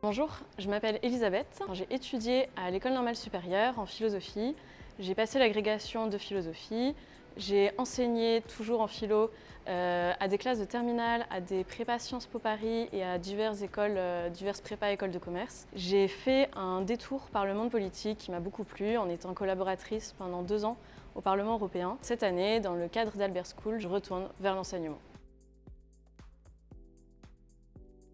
Bonjour, je m'appelle Elisabeth. J'ai étudié à l'École normale supérieure en philosophie. J'ai passé l'agrégation de philosophie. J'ai enseigné toujours en philo à des classes de terminale, à des prépas Sciences Po Paris et à diverses écoles, diverses prépas écoles de commerce. J'ai fait un détour par le monde politique qui m'a beaucoup plu en étant collaboratrice pendant 2 ans au Parlement européen. Cette année, dans le cadre d'Albert School, je retourne vers l'enseignement.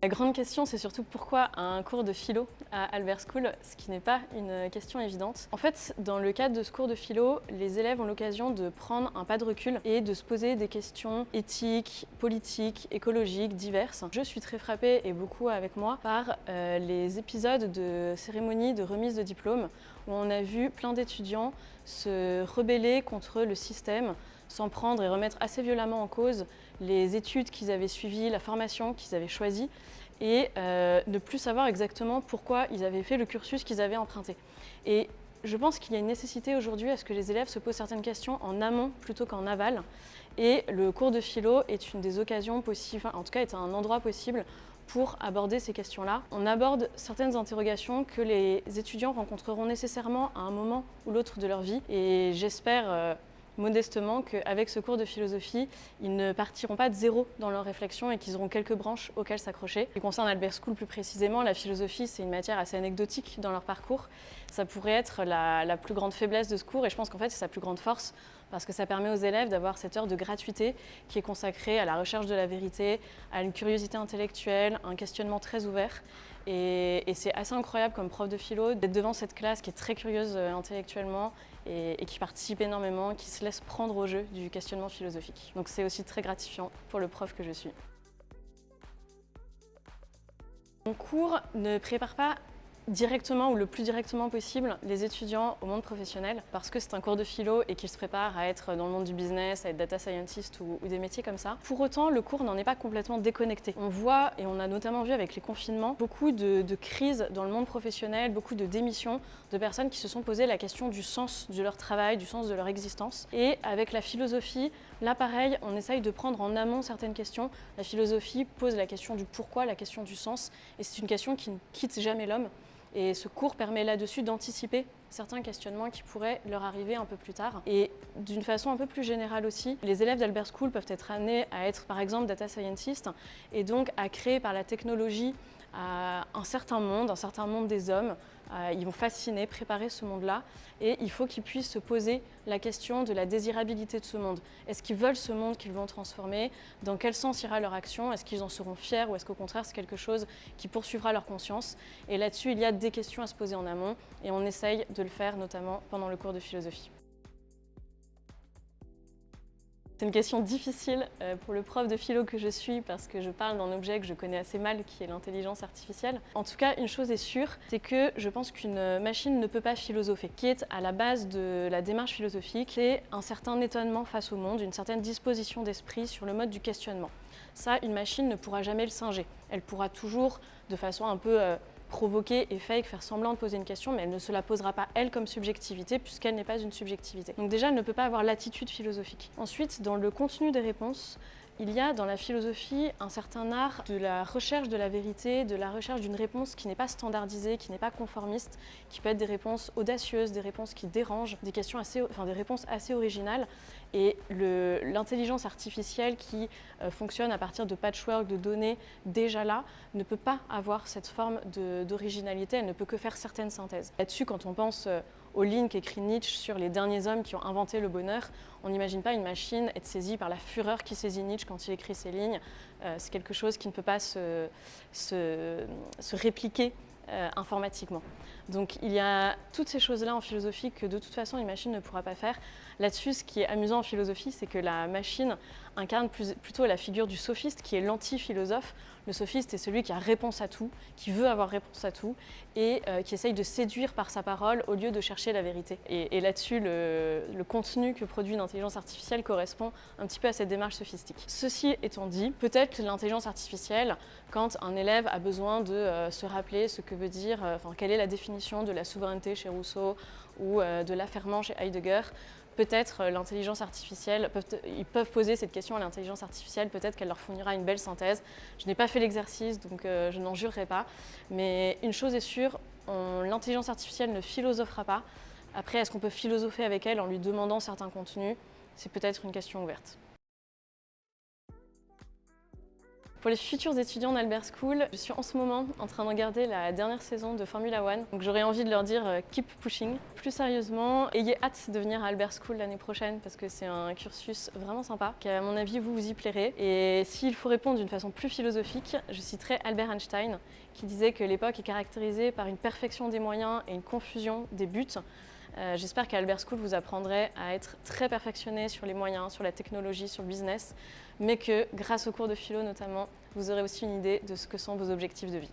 La grande question, c'est surtout pourquoi un cours de philo à Albert School, ce qui n'est pas une question évidente. En fait, dans le cadre de ce cours de philo, les élèves ont l'occasion de prendre un pas de recul et de se poser des questions éthiques, politiques, écologiques, diverses. Je suis très frappée, et beaucoup avec moi, par les épisodes de cérémonies de remise de diplôme où on a vu plein d'étudiants se rebeller contre le système, s'en prendre et remettre assez violemment en cause les études qu'ils avaient suivies, la formation qu'ils avaient choisie et ne plus savoir exactement pourquoi ils avaient fait le cursus qu'ils avaient emprunté. Et je pense qu'il y a une nécessité aujourd'hui à ce que les élèves se posent certaines questions en amont plutôt qu'en aval. Et le cours de philo est une des occasions possibles, en tout cas est un endroit possible pour aborder ces questions-là. On aborde certaines interrogations que les étudiants rencontreront nécessairement à un moment ou l'autre de leur vie. Et j'espère modestement qu'avec ce cours de philosophie, ils ne partiront pas de zéro dans leur réflexion et qu'ils auront quelques branches auxquelles s'accrocher. Ce qui concerne Albert School plus précisément, la philosophie, c'est une matière assez anecdotique dans leur parcours. Ça pourrait être la plus grande faiblesse de ce cours et je pense qu'en fait, c'est sa plus grande force parce que ça permet aux élèves d'avoir cette heure de gratuité qui est consacrée à la recherche de la vérité, à une curiosité intellectuelle, un questionnement très ouvert. Et c'est assez incroyable comme prof de philo d'être devant cette classe qui est très curieuse intellectuellement et qui participe énormément, qui se laisse prendre au jeu du questionnement philosophique. Donc c'est aussi très gratifiant pour le prof que je suis. Mon cours ne prépare pas directement ou le plus directement possible les étudiants au monde professionnel parce que c'est un cours de philo et qu'ils se préparent à être dans le monde du business, à être data scientist ou des métiers comme ça. Pour autant, le cours n'en est pas complètement déconnecté. On voit, et on a notamment vu avec les confinements, beaucoup de crises dans le monde professionnel, beaucoup de démissions de personnes qui se sont posées la question du sens de leur travail, du sens de leur existence. Et avec la philosophie, là pareil, on essaye de prendre en amont certaines questions. La philosophie pose la question du pourquoi, la question du sens, et c'est une question qui ne quitte jamais l'homme. Et ce cours permet là-dessus d'anticiper certains questionnements qui pourraient leur arriver un peu plus tard. Et d'une façon un peu plus générale aussi, les élèves d'Albert School peuvent être amenés à être par exemple data scientists et donc à créer par la technologie un certain monde des hommes. Ils vont fasciner, préparer ce monde-là et il faut qu'ils puissent se poser la question de la désirabilité de ce monde. Est-ce qu'ils veulent ce monde qu'ils vont transformer? Dans quel sens ira leur action? Est-ce qu'ils en seront fiers ou est-ce qu'au contraire c'est quelque chose qui poursuivra leur conscience? Et là-dessus, il y a des questions à se poser en amont et on essaye de le faire notamment pendant le cours de philosophie. C'est une question difficile pour le prof de philo que je suis parce que je parle d'un objet que je connais assez mal qui est l'intelligence artificielle. En tout cas, une chose est sûre, c'est que je pense qu'une machine ne peut pas philosopher. Ce qui est à la base de la démarche philosophique, c'est un certain étonnement face au monde, une certaine disposition d'esprit sur le mode du questionnement. Ça, une machine ne pourra jamais le singer. Elle pourra toujours, de façon un peu provoquer et fake, faire semblant de poser une question, mais elle ne se la posera pas elle comme subjectivité puisqu'elle n'est pas une subjectivité. Donc déjà, elle ne peut pas avoir l'attitude philosophique. Ensuite, dans le contenu des réponses, il y a dans la philosophie un certain art de la recherche de la vérité, de la recherche d'une réponse qui n'est pas standardisée, qui n'est pas conformiste, qui peut être des réponses audacieuses, des réponses qui dérangent, des réponses assez originales. Et l'intelligence artificielle qui fonctionne à partir de patchwork de données déjà là ne peut pas avoir cette forme d'originalité, elle ne peut que faire certaines synthèses. Là-dessus, quand on pense aux lignes qu'écrit Nietzsche sur les derniers hommes qui ont inventé le bonheur, on n'imagine pas une machine être saisie par la fureur qui saisit Nietzsche quand il écrit ces lignes. C'est quelque chose qui ne peut pas se répliquer informatiquement. Donc il y a toutes ces choses-là en philosophie que de toute façon une machine ne pourra pas faire. Là-dessus, ce qui est amusant en philosophie, c'est que la machine incarne plutôt la figure du sophiste qui est l'anti-philosophe. Le sophiste est celui qui a réponse à tout, qui veut avoir réponse à tout et qui essaye de séduire par sa parole au lieu de chercher la vérité. Et là-dessus, le contenu que produit une intelligence artificielle correspond un petit peu à cette démarche sophistique. Ceci étant dit, peut-être que l'intelligence artificielle, quand un élève a besoin de se rappeler ce que veut dire, quelle est la définition de la souveraineté chez Rousseau ou de l'affairement chez Heidegger, peut-être l'intelligence artificielle, ils peuvent poser cette question à l'intelligence artificielle, peut-être qu'elle leur fournira une belle synthèse. Je n'ai pas fait l'exercice, donc je n'en jurerai pas. Mais une chose est sûre, l'intelligence artificielle ne philosophera pas. Après, est-ce qu'on peut philosopher avec elle en lui demandant certains contenus? C'est peut-être une question ouverte. Pour les futurs étudiants d'Albert School, je suis en ce moment en train de regarder la dernière saison de Formula One. Donc j'aurais envie de leur dire keep pushing. Plus sérieusement, ayez hâte de venir à Albert School l'année prochaine parce que c'est un cursus vraiment sympa, qu'à mon avis vous vous y plairez. Et s'il faut répondre d'une façon plus philosophique, je citerai Albert Einstein qui disait que l'époque est caractérisée par une perfection des moyens et une confusion des buts. J'espère qu'à Albert School, vous apprendrez à être très perfectionné sur les moyens, sur la technologie, sur le business, mais que grâce aux cours de philo notamment, vous aurez aussi une idée de ce que sont vos objectifs de vie.